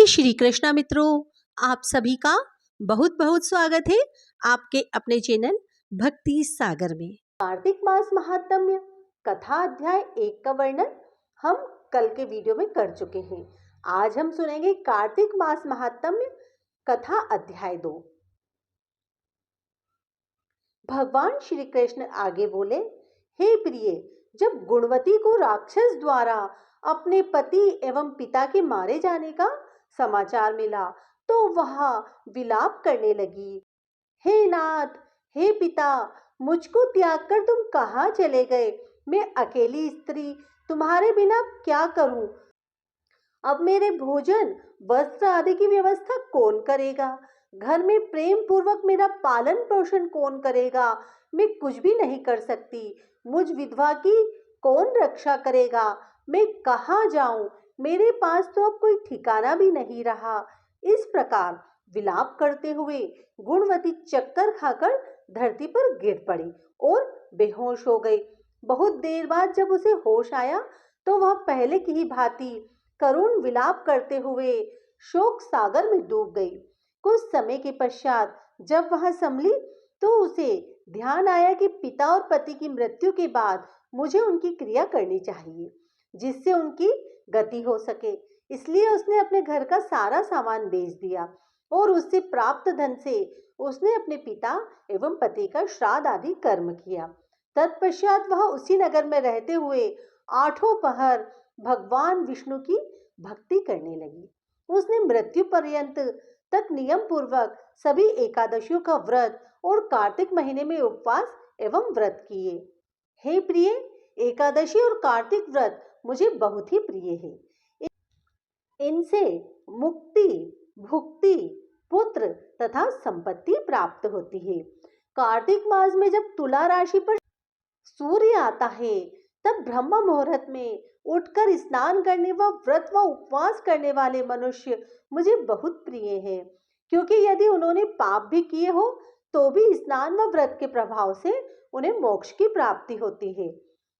श्री कृष्णा मित्रों, आप सभी का बहुत बहुत स्वागत है आपके अपने चैनल भक्ति सागर में। कार्तिक मास महात्म्य कथा अध्याय 1 का वर्णन हम कल के वीडियो में कर चुके हैं। आज हम सुनेंगे कार्तिक मास महात्म्य कथा अध्याय 2। भगवान श्री कृष्ण आगे बोले, हे प्रिय, जब गुणवती को राक्षस द्वारा अपने पति एवं पिता के मारे जाने का समाचार मिला तो वह विलाप करने लगी। हे नाथ, हे पिता, मुझको त्याग कर तुम कहाँ चले गए? मैं अकेली स्त्री तुम्हारे बिना क्या करूं? अब मेरे भोजन वस्त्र आदि की व्यवस्था कौन करेगा? घर में प्रेम पूर्वक मेरा पालन पोषण कौन करेगा? मैं कुछ भी नहीं कर सकती। मुझ विधवा की कौन रक्षा करेगा? मैं कहाँ जाऊं? मेरे पास तो अब कोई ठिकाना भी नहीं रहा। इस प्रकार विलाप करते हुए गुणवती चक्कर खाकर धरती पर गिर पड़ी और बेहोश हो गई। बहुत देर बाद जब उसे होश आया तो वह पहले की ही भांति करुण विलाप करते हुए शोक सागर में डूब गई। कुछ समय के पश्चात जब वह संभली तो उसे ध्यान आया कि पिता और पति की मृत्यु के बाद मुझे उनकी क्रिया करनी चाहिए जिससे उनकी गति हो सके। इसलिए उसने अपने घर का सारा सामान बेच दिया और उससे प्राप्त धन से उसने अपने पिता एवं पति का श्राद्ध आदि कर्म किया। तत्पश्चात वह उसी नगर में रहते हुए 8 पहर भगवान विष्णु की भक्ति करने लगी। उसने मृत्यु पर्यंत तक नियम पूर्वक सभी एकादशियों का व्रत और कार्तिक महीने में उपवास एवं व्रत किए। हे प्रिय, एकादशी और कार्तिक व्रत मुझे बहुत ही प्रिय है। इनसे मुक्ति, भुक्ति, पुत्र तथा संपत्ति प्राप्त होती है। कार्तिक मास में जब तुला राशि पर सूर्य आता है तब ब्रह्म मुहूर्त में उठकर स्नान करने व व्रत व उपवास करने वाले मनुष्य मुझे बहुत प्रिय हैं, क्योंकि यदि उन्होंने पाप भी किए हो तो भी स्नान व व्रत के प्रभाव से उन्हें मोक्ष की प्राप्ति होती है।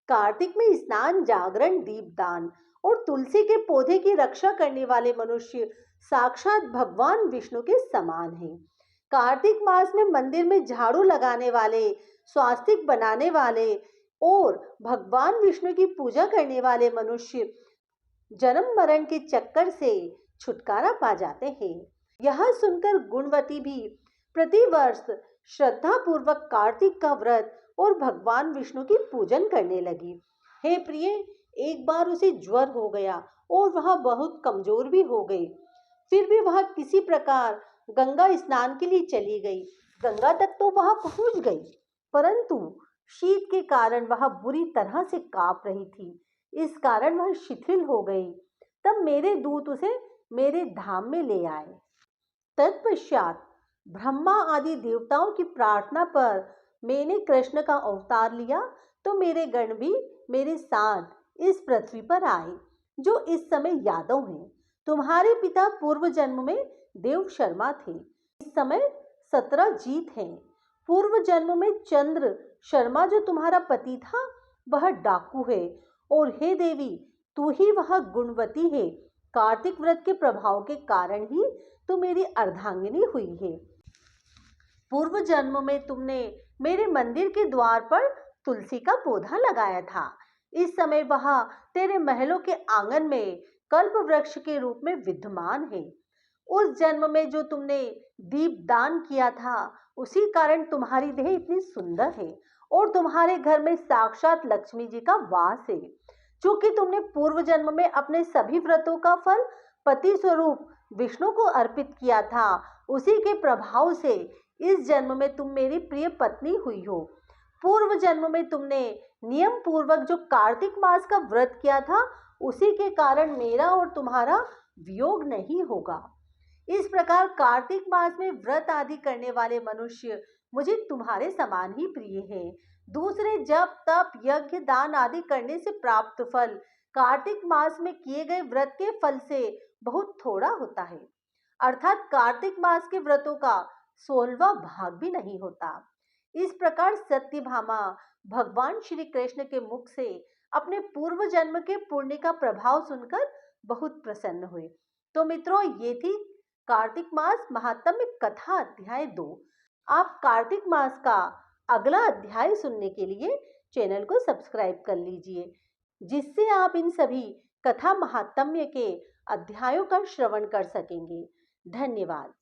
कार्तिक में स्नान, जागरण, दीपदान और तुलसी के पौधे की रक्षा करने वाले मनुष्य साक्षात भगवान विष्णु के समान हैं। कार्तिक मास में मंदिर में झाड़ू लगाने वाले, स्वास्तिक बनाने वाले और भगवान विष्णु की पूजा करने वाले मनुष्य जन्म मरण के चक्कर से छुटकारा पा जाते हैं। यह सुनकर गुणवती भी प्रतिवर्ष श्रद्धा पूर्वक कार्तिक का व्रत और भगवान विष्णु की पूजन करने लगी। हे प्रिय, एक बार उसे ज्वर हो गया और वह बहुत कमजोर भी हो गई। फिर भी वह किसी प्रकार गंगा स्नान के लिए चली गई। गंगा तक तो वह पहुंच गई, परंतु शीत के कारण वह बुरी तरह से कांप रही थी। इस कारण वह शिथिल हो गई। तब मेरे दूत उसे मेरे धाम में ले आए। तत्पश्चात ब्रह्मा आदि देवताओं की प्रार्थना पर मैंने कृष्ण का अवतार लिया तो मेरे गण भी मेरे साथ इस पृथ्वी पर आए, जो इस समय यादव हैं। तुम्हारे पिता पूर्व जन्म में देव शर्मा थे, इस समय 17 जीत हैं। पूर्व जन्म में चंद्र शर्मा जो तुम्हारा पति था वह डाकू है, और हे देवी, तू ही वह गुणवती है। कार्तिक व्रत के प्रभाव के कारण ही तू मेरी अर्धांगिनी हुई है। पूर्व जन्म में तुमने मेरे मंदिर के द्वार पर तुलसी का पौधा लगाया था। इस समय वह तेरे महलों के आंगन में कल्प वृक्ष के रूप में विद्यमान है। उस जन्म में जो तुमने दीप दान किया था उसी कारण तुम्हारी देह इतनी सुंदर है और तुम्हारे घर में साक्षात लक्ष्मी जी का वास है। चूंकि तुमने पूर्व जन्म में अपने सभी व्रतों का फल पति स्वरूप विष्णु को अर्पित किया था, उसी के प्रभाव से इस जन्म में तुम मेरी प्रिय पत्नी हुई हो। पूर्व जन्म में तुमने नियम पूर्वक जो कार्तिक मास का व्रत किया था उसी के कारण मेरा और तुम्हारा वियोग नहीं होगा। इस प्रकार कार्तिक मास में व्रत आदि करने वाले मनुष्य मुझे तुम्हारे समान ही प्रिय हैं। दूसरे जप, तप, यज्ञ, दान आदि करने से प्राप्त फल कार्तिक मास में किए गए व्रत के फल से बहुत थोड़ा होता है, अर्थात कार्तिक मास के व्रतों का 16वां भाग भी नहीं होता। इस प्रकार सत्यभामा भगवान श्री कृष्ण के मुख से अपने पूर्व जन्म के पुण्य का प्रभाव सुनकर बहुत प्रसन्न हुए तो मित्रों, ये थी कार्तिक मास महात्म्य कथा अध्याय 2। आप कार्तिक मास का अगला अध्याय सुनने के लिए चैनल को सब्सक्राइब कर लीजिए, जिससे आप इन सभी कथा महात्म्य के अध्यायों का श्रवण कर सकेंगे। धन्यवाद।